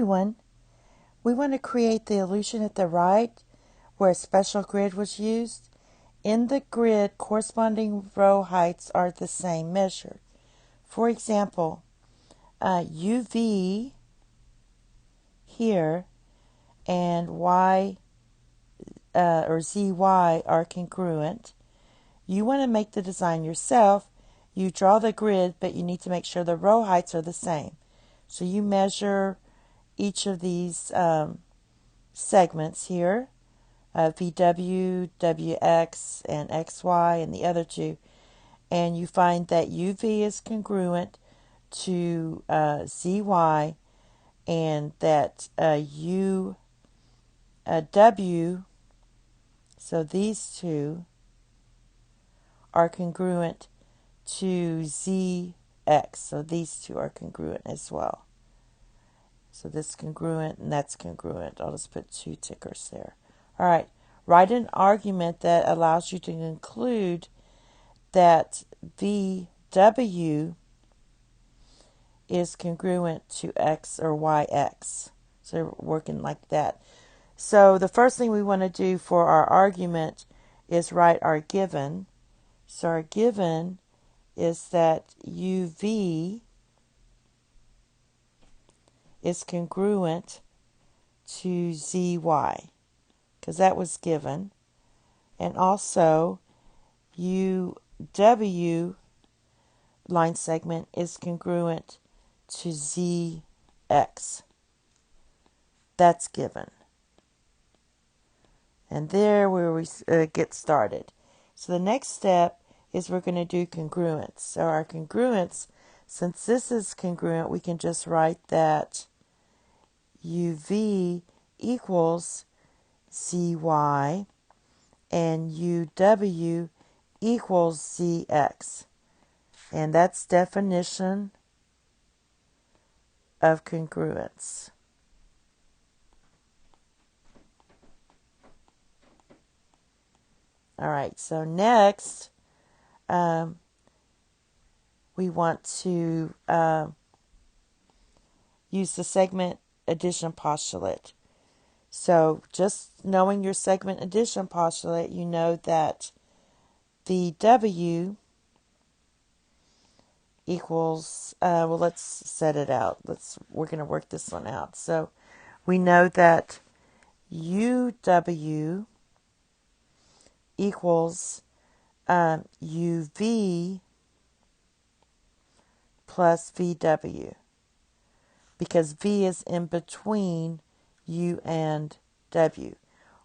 everyone. We want to create the illusion at the right where a special grid was used. In the grid, corresponding row heights are the same measured. For example, UV here and Y or ZY are congruent. You want to make the design yourself. You draw the grid, but you need to make sure the row heights are the same. So you measure each of these segments here, VW, WX, and XY, and the other two, and you find that UV is congruent to ZY, and that W, so these two, are congruent to ZX, so these two are congruent as well. So this is congruent and that's congruent. I'll just put two tickers there. All right, write an argument that allows you to conclude that VW is congruent to X or YX. So we're working like that. So the first thing we want to do for our argument is write our given. So our given is that UV is congruent to ZY, because that was given. And also UW line segment is congruent to ZX. That's given. And there where we get started. So the next step is we're going to do congruence. So our congruence, since this is congruent, we can just write that UV equals ZY and UW equals ZX. And that's definition of congruence. All right, so next we want to use the segment addition postulate. So just knowing your segment addition postulate, you know that VW equals, well, let's set it out. We're going to work this one out. So we know that UW equals UV plus VW, because V is in between U and W.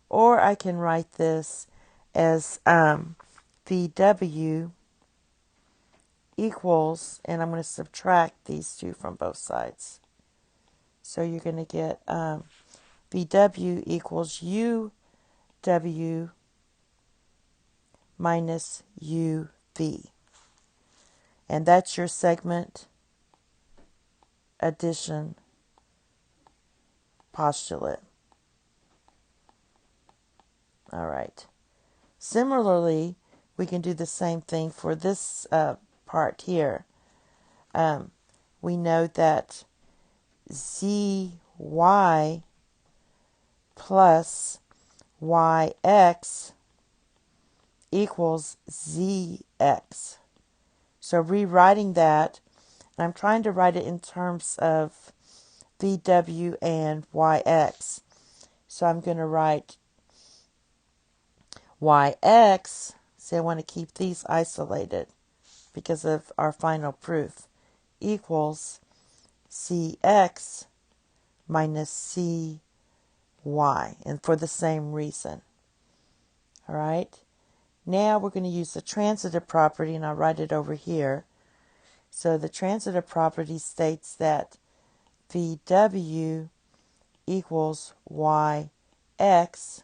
Or I can write this as VW equals, and I'm going to subtract these two from both sides. So you're going to get VW equals UW minus UV. And that's your segment addition postulate. All right. Similarly, we can do the same thing for this part here. We know that ZY plus YX equals ZX. So rewriting that, I'm trying to write it in terms of VW and YX. So I'm going to write YX, so I want to keep these isolated because of our final proof, equals CX minus CY, and for the same reason. All right. Now we're going to use the transitive property, and I'll write it over here. So the transitive property states that VW equals YX.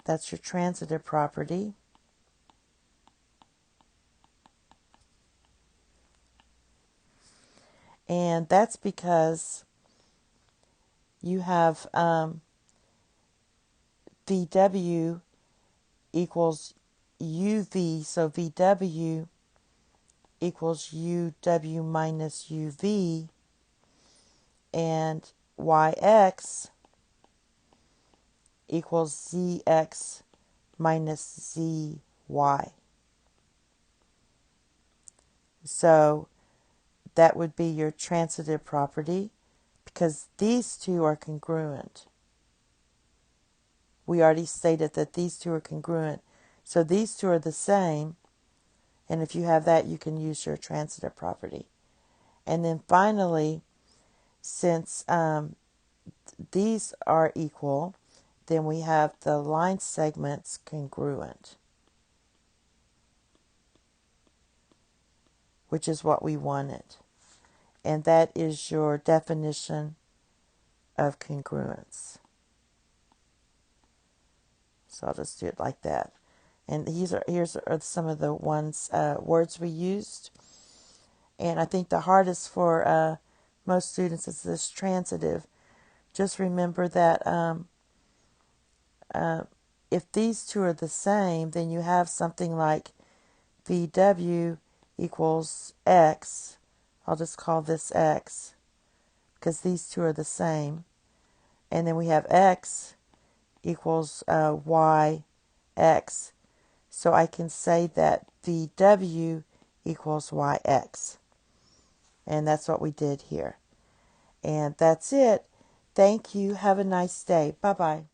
That's your transitive property. And that's because you have VW equals UV, so VW equals UW minus UV, and yx equals zx minus zy. So that would be your transitive property because these two are congruent. We already stated that these two are congruent. So these two are the same. And if you have that, you can use your transitive property. And then finally, since these are equal, then we have the line segments congruent, which is what we wanted. And that is your definition of congruence. So I'll just do it like that. And here's are some of the words we used. And I think the hardest for most students is this transitive. Just remember that if these two are the same, then you have something like VW equals X. I'll just call this X because these two are the same. And then we have X equals YX. So I can say that VW equals YX. And that's what we did here. And that's it. Thank you. Have a nice day. Bye-bye.